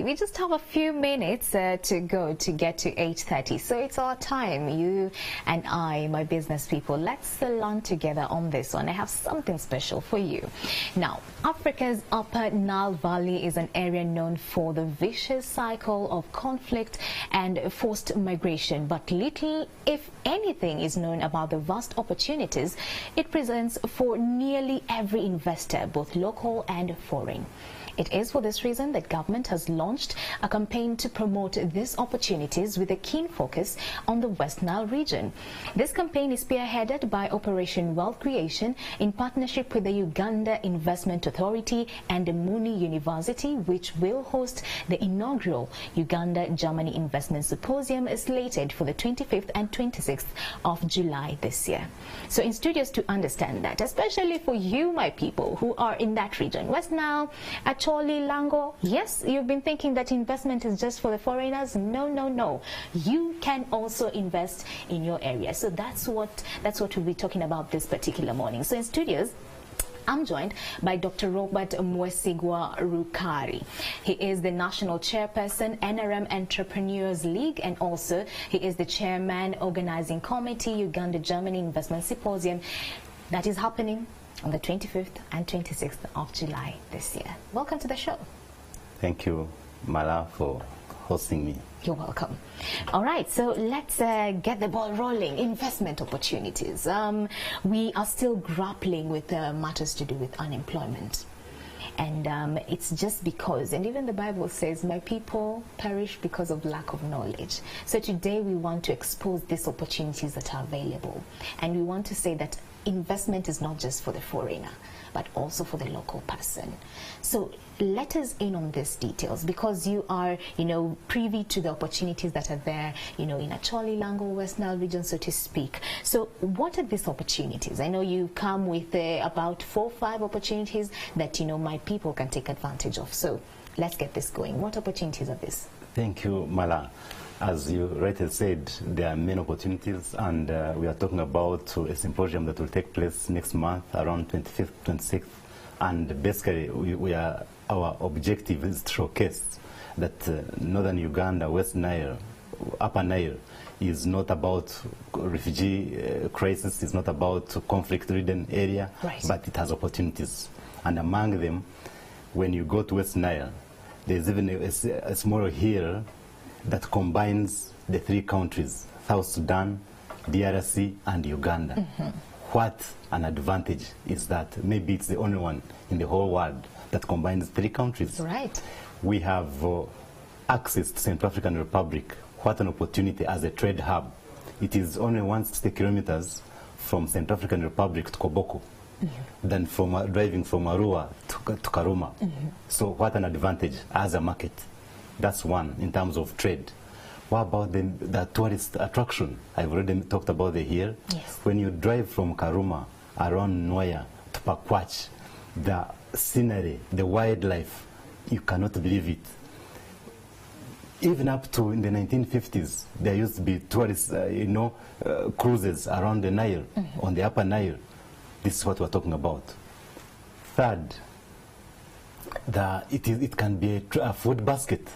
we just have a few minutes to go to get to 8:30. So it's our time. You and I, my business people, let's learn together on this one. I have something special for you. Now, Africa's Upper Nile Valley is an area known for the vicious cycle of conflict and forced migration, but little, if anything, is known about the vast opportunities it presents for nearly every investor, both local and foreign. It is for this reason that government has launched a campaign to promote these opportunities with a keen focus on the West Nile region. This campaign is spearheaded by Operation Wealth Creation in partnership with the Uganda Investment Authority and the Muni University, which will host the inaugural Uganda-Germany Investment Symposium slated for the 25th and 26th of July this year. So in studios to understand that, especially for you, my people, who are in that region, West Nile, Lango. Yes, you've been thinking that investment is just for the foreigners. No, no, no. You can also invest in your area. So that's what we'll be talking about this particular morning. So in studios, I'm joined by Dr. Robert Mwesigwa Rukari. He is the National Chairperson, NRM Entrepreneurs League, and also he is the Chairman, Organizing Committee, Uganda-Germany Investment Symposium that is happening on the 25th and 26th of July this year. Welcome to the show. Thank you, Mala, for hosting me. You're welcome. All right, so let's get the ball rolling. Investment opportunities. We are still grappling with matters to do with unemployment. And it's just because, and even the Bible says, my people perish because of lack of knowledge. So today we want to expose these opportunities that are available. And we want to say that investment is not just for the foreigner, but also for the local person. So let us in on these details, because you are, privy to the opportunities that are there, in Acholi, Lango, West Nile region, so to speak. So what are these opportunities? I know you come with about 4 or 5 opportunities that, my people can take advantage of. So let's get this going. What opportunities are these? Thank you, Mala. As you rightly said, there are many opportunities, and we are talking about a symposium that will take place next month around 25th, 26th. And basically, our objective is to showcase that northern Uganda, West Nile, Upper Nile is not about refugee crisis, it's not about conflict-ridden area, right, but it has opportunities. And among them, when you go to West Nile, there's even a small hill that combines the 3 countries, South Sudan, DRC, and Uganda. Mm-hmm. What an advantage is that. Maybe it's the only one in the whole world that combines 3 countries. Right. We have access to Central African Republic. What an opportunity as a trade hub. It is only 160 kilometers from Central African Republic to Koboko. Mm-hmm. Than from driving from Arua to Karuma. Mm-hmm. So what an advantage as a market. That's one in terms of trade. What about the tourist attraction? I've already talked about the hill. Yes. When you drive from Karuma around Nwaya to Pakwach, the scenery, the wildlife, you cannot believe it. Even up to in the 1950s, there used to be tourist, cruises around the Nile, mm-hmm, on the Upper Nile. This is what we're talking about. Third, it can be a food basket.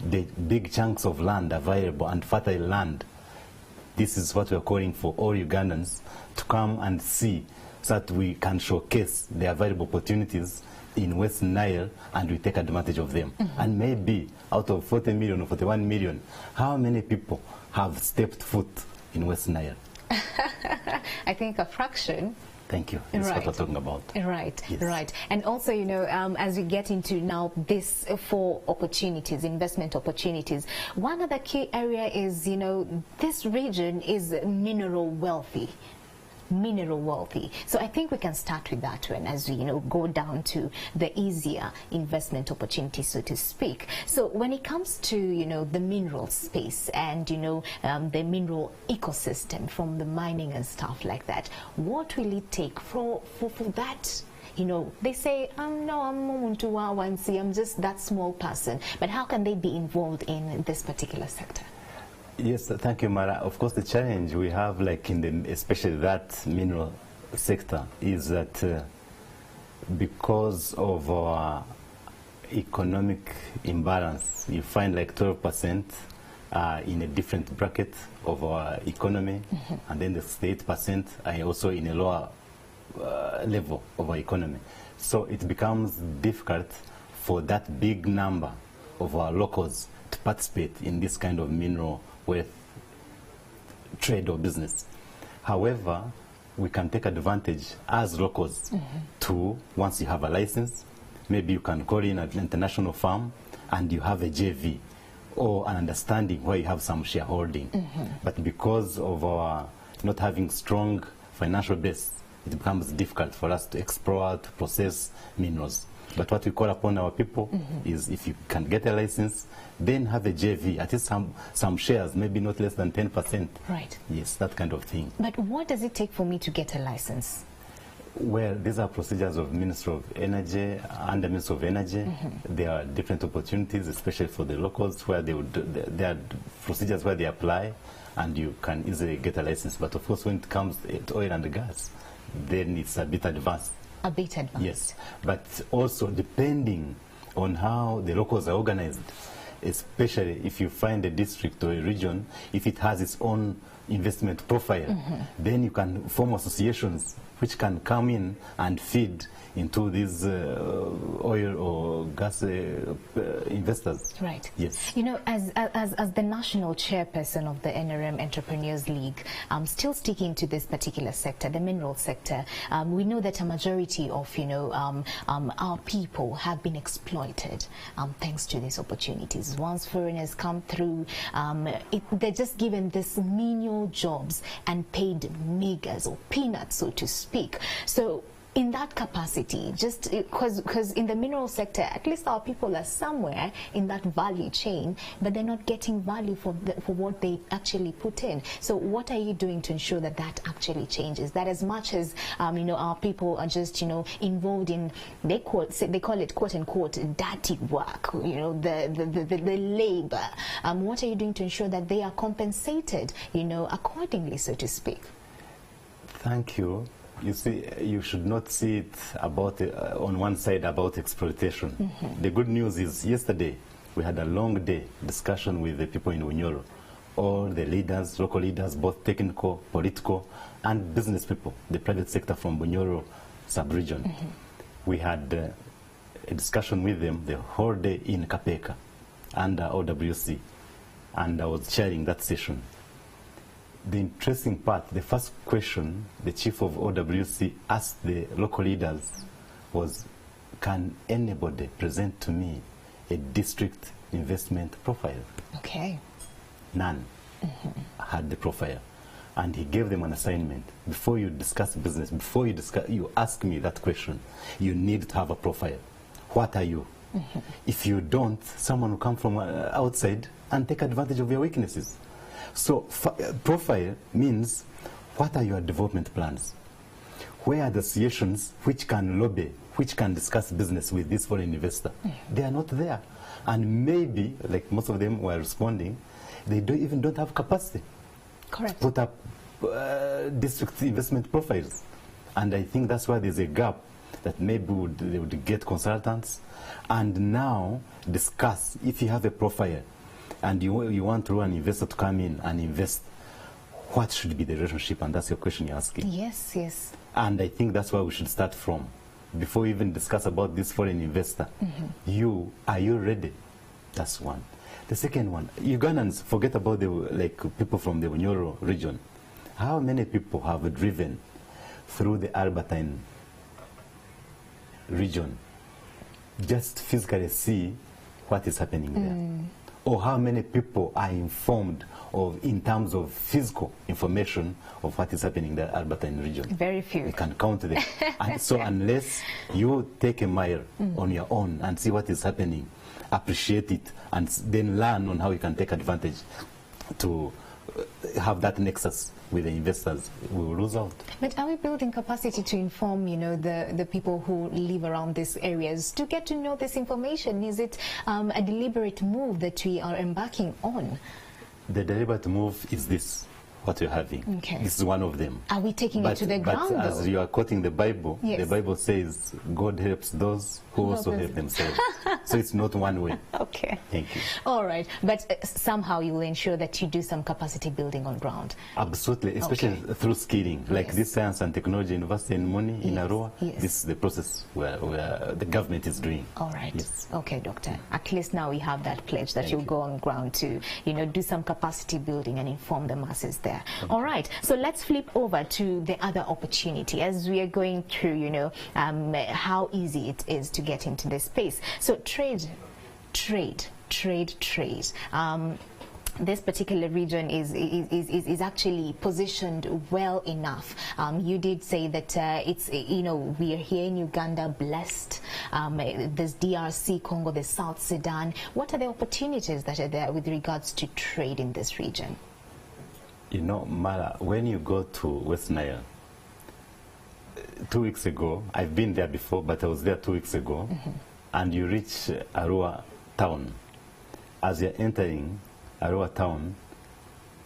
The big chunks of land available and fertile land. This is what we're calling for all Ugandans to come and see, so that we can showcase the available opportunities in West Nile and we take advantage of them. Mm-hmm. And maybe out of 40 million or 41 million, how many people have stepped foot in West Nile? I think a fraction. Thank you. That's what we're talking about. Right, yes, right. And also, as we get into now this 4 opportunities, investment opportunities, one of the key area is, this region is mineral wealthy. So I think we can start with that one as we, go down to the easier investment opportunities, so to speak. So when it comes to, the mineral space and, the mineral ecosystem from the mining and stuff like that, what will it take for that? They say, no, I'm just that small person. But how can they be involved in this particular sector? Yes, thank you, Mara. Of course, the challenge we have, especially that mineral sector, is that because of our economic imbalance. You find like 12% in a different bracket of our economy, and then the 8% are also in a lower level of our economy. So it becomes difficult for that big number of our locals to participate in this kind of mineral wealth trade or business. However, we can take advantage as locals to, once you have a license, maybe you can call in an international firm and you have a JV or an understanding where you have some shareholding. But because of our not having strong financial base, it becomes difficult for us to explore, to process minerals. But what we call upon our people is, if you can get a license, then have a JV, at least some shares, maybe not less than 10%. Right. Yes, that kind of thing. But what does it take for me to get a license? Well, these are procedures of Ministry of Energy, under Ministry of Energy. There are different opportunities, especially for the locals, where there are procedures where they apply, and you can easily get a license. But of course, when it comes to oil and gas, then it's a bit advanced. A bit advanced. Yes, but also depending on how the locals are organized, especially if you find a district or a region, if it has its own investment profile, then you can form associations which can come in and feed into these oil or gas investors. Right. Yes. You know, as the national chairperson of the NRM Entrepreneurs League, still sticking to this particular sector, the mineral sector, we know that a majority of, our people have been exploited thanks to these opportunities. Once foreigners come through, they're just given these menial jobs and paid meagres or peanuts, so to speak. So in that capacity, just because in the mineral sector, at least our people are somewhere in that value chain, but they're not getting value for what they actually put in. So what are you doing to ensure that that actually changes? That as much as our people are just involved in, they call it quote unquote dirty work, the labor. What are you doing to ensure that they are compensated, accordingly, so to speak? Thank you. You see, you should not see it about on one side about exploitation. The good news is, yesterday we had a long day discussion with the people in Bunyoro, all the leaders, local leaders, both technical, political, and business people, the private sector from Bunyoro sub-region. We had a discussion with them the whole day in Kapeka under OWC, and I was chairing that session. The interesting part, the first question the chief of OWC asked the local leaders was, can anybody present to me a district investment profile? Okay. None had the profile. And he gave them an assignment. Before you discuss business, before you ask me that question, you need to have a profile. What are you? If you don't, someone will come from outside and take advantage of your weaknesses. So profile means, what are your development plans? Where are the associations which can lobby, which can discuss business with this foreign investor? They are not there. And maybe, like most of them were responding, they don't have capacity. Correct. Put up district investment profiles. And I think that's why there's a gap, that maybe they would get consultants and now discuss, if you have a profile, and you want to an investor to come in and invest, what should be the relationship? And that's your question you're asking. Yes, yes. And I think that's where we should start from. Before we even discuss about this foreign investor, are you ready? That's one. The second one, Ugandans, forget about the people from the Bunyoro region. How many people have driven through the Albertine region, just physically see what is happening there? Or how many people are informed of, in terms of physical information of what is happening in the Albertine region? Very few. You can count them. And so unless you take a mile on your own and see what is happening, appreciate it, and then learn on how you can take advantage to have that nexus with the investors, we will lose out. But are we building capacity to inform, the people who live around these areas to get to know this information? Is it a deliberate move that we are embarking on? The deliberate move is this. what you're having. Okay. This is one of them. Are we taking it to the ground? But as you are quoting the Bible, yes, the Bible says God helps those who also help themselves. So it's not one way. Okay. Thank you. All right. But somehow you will ensure that you do some capacity building on ground. Absolutely, especially through skilling. Like yes, this Science and Technology University in Moni, in Arua, yes, this is the process where the government is doing. All right. Yes. Okay, Doctor. At least now we have that pledge that you'll go on ground to, do some capacity building and inform the masses there. All right. So let's flip over to the other opportunity as we are going through, how easy it is to get into this space. So trade. This particular region is actually positioned well enough. You did say that it's, we are here in Uganda blessed. There's DRC, Congo, there's South Sudan. What are the opportunities that are there with regards to trade in this region? Mara, when you go to West Nile, 2 weeks ago, I've been there before, but I was there 2 weeks ago, and you reach Arua town. As you're entering Arua town,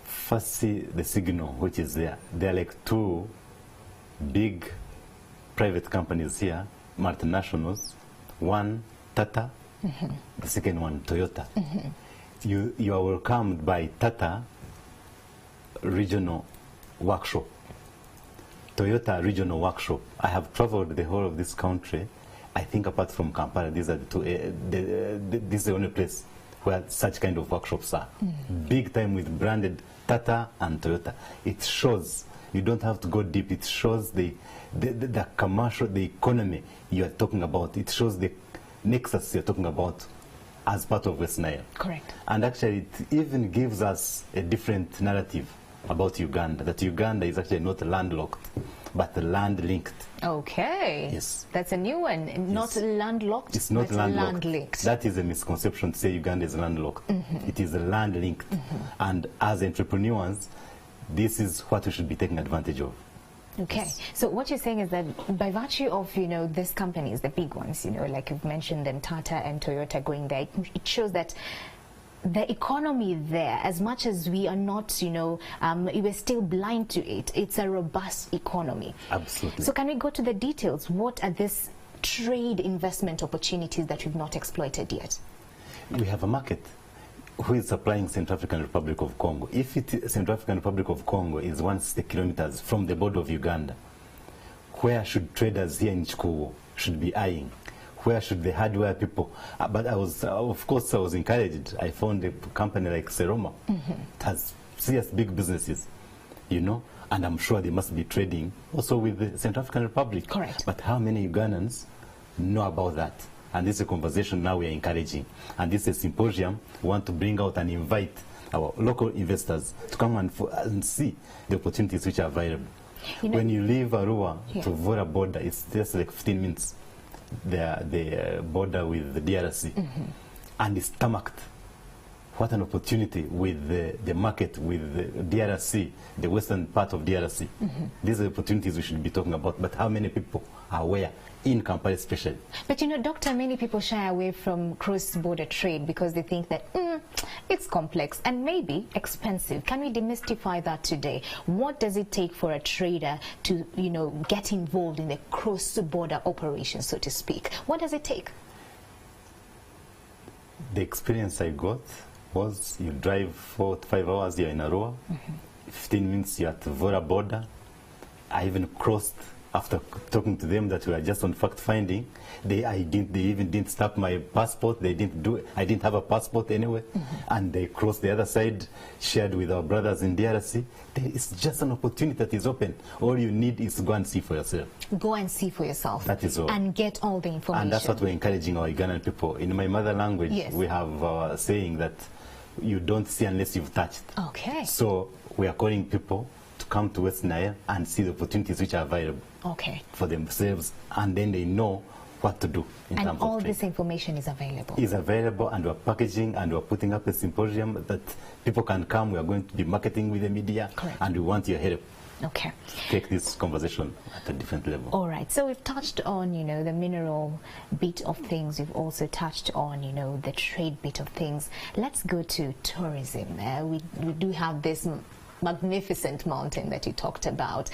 first see the signal which is there. There are like 2 big private companies here, multinationals. One, Tata, the second one, Toyota. You are welcomed by Tata Regional Workshop, Toyota Regional Workshop. I have traveled the whole of this country. I think apart from Kampala, these are the 2, this is the only place where such kind of workshops are. Big time with branded Tata and Toyota. It shows, you don't have to go deep, it shows the commercial, the economy you are talking about. It shows the nexus you're talking about as part of West Nile. Correct. And actually it even gives us a different narrative about Uganda, that Uganda is actually not landlocked, but land-linked. Okay. Yes. That's a new one. Yes. Not landlocked, it's not landlocked. Land-linked. That is a misconception to say Uganda is landlocked. It is land-linked. And as entrepreneurs, this is what we should be taking advantage of. Okay, yes. So what you're saying is that by virtue of, these companies, the big ones, like you've mentioned them, Tata and Toyota going there, it shows that the economy there, as much as we are not, we're still blind to it, it's a robust economy. Absolutely. So can we go to the details? What are these trade investment opportunities that we've not exploited yet? We have a market. Who is supplying Central African Republic of Congo? If Central African Republic of Congo is 160 kilometers from the border of Uganda, where should traders here in Chikuwo should be eyeing? Where should the hardware people? But I was, of course, I was encouraged. I found a company like Seroma. It has serious big businesses, and I'm sure they must be trading also with the Central African Republic. Correct. But how many Ugandans know about that? And this is a conversation now we are encouraging. And this is a symposium we want to bring out and invite our local investors to come and see the opportunities which are available. When you leave Arua to Vora border, it's just like 15 minutes. The border with the DRC, and it's tarmacked. What an opportunity with the market with the DRC, the western part of DRC. These are the opportunities we should be talking about, but how many people are aware in Kampala especially? But Doctor, many people shy away from cross-border trade because they think that it's complex and maybe expensive. Can we demystify that today? What does it take for a trader to, get involved in the cross-border operation, so to speak? What does it take? The experience I got was you drive 4 to 5 hours, you're in Arua, 15 minutes you're at the Vora border. I even crossed after talking to them that we are just on fact-finding. They even didn't stamp my passport. They didn't do it. I didn't have a passport anyway. And they crossed the other side, shared with our brothers in DRC. It's just an opportunity that is open. All you need is to go and see for yourself. Go and see for yourself. That is all. And get all the information. And that's what we're encouraging our Ugandan people. In my mother language, we have saying that you don't see unless you've touched. Okay. So we are calling people to come to West Nile and see the opportunities which are available for themselves, and then they know what to do in terms of trade. And all this information is available? Is available, and we're packaging and we're putting up a symposium that people can come. We are going to be marketing with the media. Correct. And we want your help. Okay. Take this conversation at a different level. All right. So we've touched on, the mineral bit of things. We've also touched on, the trade bit of things. Let's go to tourism. We do have this magnificent mountain that you talked about,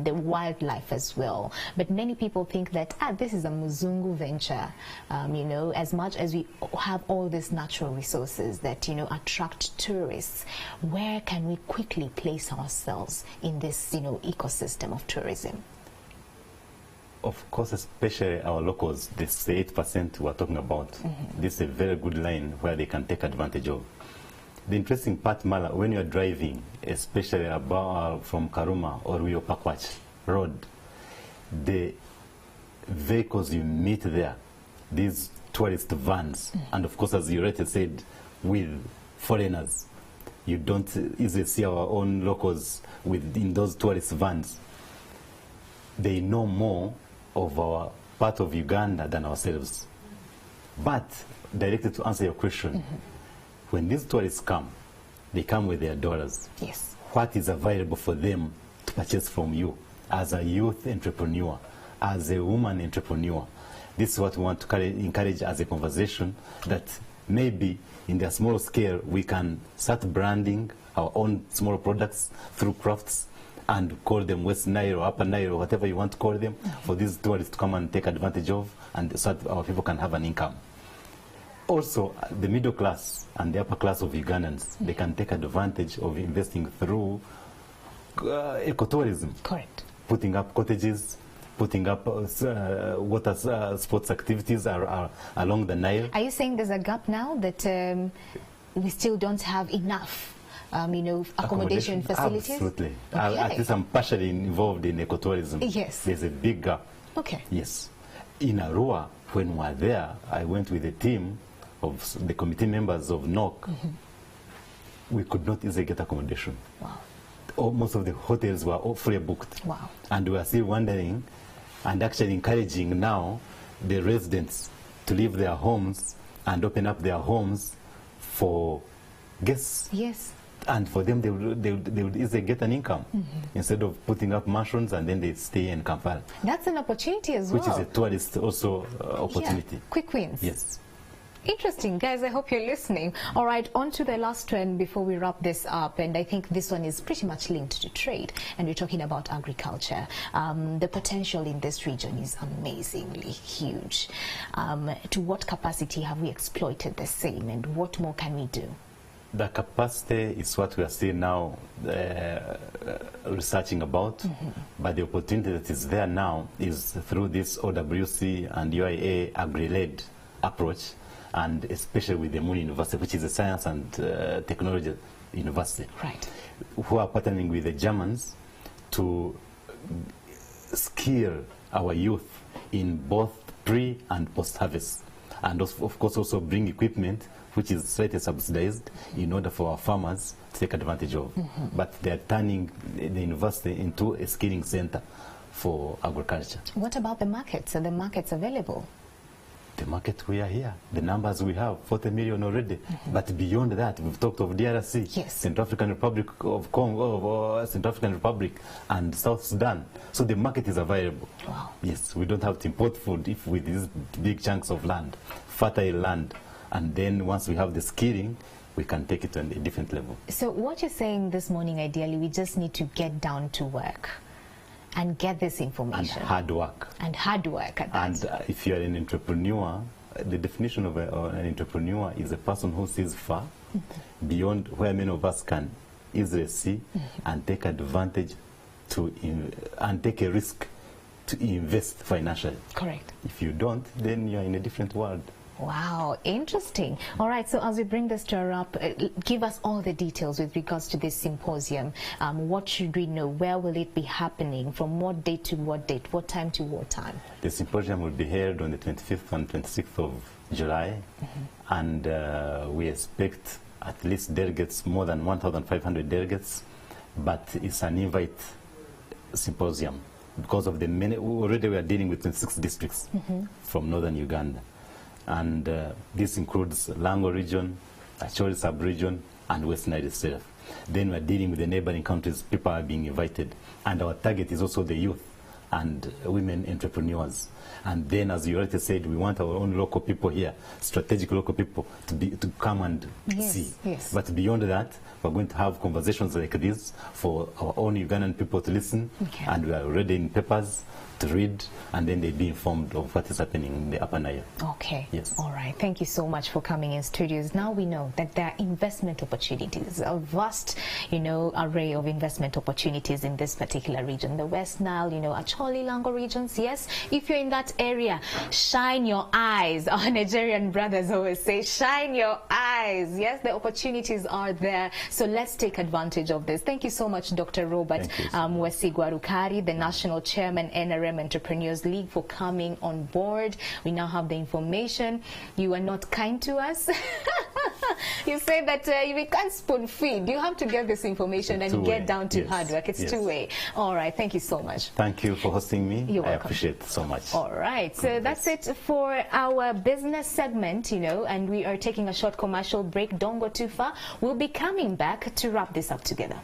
the wildlife as well. But many people think that this is a Muzungu venture. You know, as much as we have all these natural resources that, you know, attract tourists, where can we quickly place ourselves in this, you know, ecosystem of tourism? Of course, especially our locals, this 8% we're talking about, this is a very good line where they can take advantage of. The interesting part, Mala, when you're driving, especially from Karuma or Rio Pakwach Road, the vehicles you meet there, these tourist vans, and of course, as you already said, with foreigners, you don't easily see our own locals in those tourist vans. They know more of our part of Uganda than ourselves. But directly to answer your question, when these tourists come, they come with their dollars. Yes. What is available for them to purchase from you as a youth entrepreneur, as a woman entrepreneur? This is what we want to encourage as a conversation, that maybe in their small scale we can start branding our own small products through crafts and call them West Nile or Upper Nile or whatever you want to call them, for these tourists to come and take advantage of, and so that our people can have an income. Also, the middle class and the upper class of Ugandans, they can take advantage of investing through ecotourism. Correct. Putting up cottages, putting up water sports activities along the Nile. Are you saying there's a gap now that we still don't have enough? You know, accommodation facilities? Absolutely. Okay. At least I'm partially involved in ecotourism. Yes. There's a big gap. Okay. Yes. In Arua, when we were there, I went with a team of the committee members of NOC. We could not easily get accommodation. Wow. Most of the hotels were all fully booked. Wow. And we are still wondering and actually encouraging now the residents to leave their homes and open up their homes for guests. Yes. And for them, they would easily get an income instead of putting up mansions and then they stay in Kampala. That's an opportunity as well. Which is a tourist also opportunity. Yeah. Quick wins. Yes. Interesting, guys. I hope you're listening. All right, on to the last one before we wrap this up. And I think this one is pretty much linked to trade. And we're talking about agriculture. The potential in this region is amazingly huge. To what capacity have we exploited the same, and what more can we do? The capacity is what we are still now researching about, but the opportunity that is there now is through this OWC and UIA agri-led approach, and especially with the Moon University, which is a science and technology university, right, who are partnering with the Germans to skill our youth in both pre and post-harvest, and of course also bring equipment which is slightly subsidized in order for our farmers to take advantage of. But they are turning the university into a skilling center for agriculture. What about the markets? Are the markets available? The market, we are here. The numbers we have, 40 million already. But beyond that, we've talked of DRC, yes, Central African Republic of Congo, Central African Republic, and South Sudan. So the market is available. Wow. Yes, we don't have to import food if with these big chunks of land, fertile land. And then once we have the skilling, we can take it to a different level. So what you're saying this morning, ideally, we just need to get down to work and get this information. And hard work. And hard work at that. And if you're an entrepreneur, the definition of an entrepreneur is a person who sees far, beyond where many of us can easily see, and take advantage to, and take a risk to invest financially. Correct. If you don't, then you're in a different world. Wow, interesting. All right, so as we bring this to a wrap, give us all the details with regards to this symposium. What should we know? Where will it be happening? From what date to what date? What time to what time? The symposium will be held on the 25th and 26th of July, and we expect at least delegates, more than 1,500 delegates, but it's an invite symposium because of the many, already we are dealing with 26 districts from northern Uganda. And this includes Lango region, Acholi sub-region, and West Nile itself. Then we're dealing with the neighboring countries. People are being invited. And our target is also the youth and women entrepreneurs. And then, as you already said, we want our own local people here, strategic local people, to come and see. Yes. But beyond that, we're going to have conversations like this for our own Ugandan people to listen, and we are already in papers to read, and then they be informed of what is happening in the Upper Nile. Okay. Yes. All right. Thank you so much for coming in studios. Now we know that there are investment opportunities, a vast, array of investment opportunities in this particular region, the West Nile, Acholi, Lango regions. Yes. If you're in that area, shine your eyes. Our Nigerian brothers always say, shine your eyes. Yes, the opportunities are there. So let's take advantage of this. Thank you so much, Dr. Robert Wesigwarukari, the National Chairman, NRM Entrepreneurs League, for coming on board. We now have the information. You are not kind to us. You say that we can't spoon feed. You have to get this information and get down to hard work. It's two-way. All right. Thank you so much. Thank you for hosting me. You're welcome. I appreciate it so much. All right. So that's it for our business segment, and we are taking a short commercial break. Don't go too far. We'll be coming back to wrap this up together.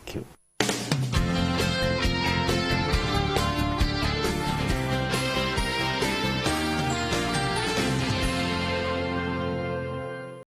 Thank you.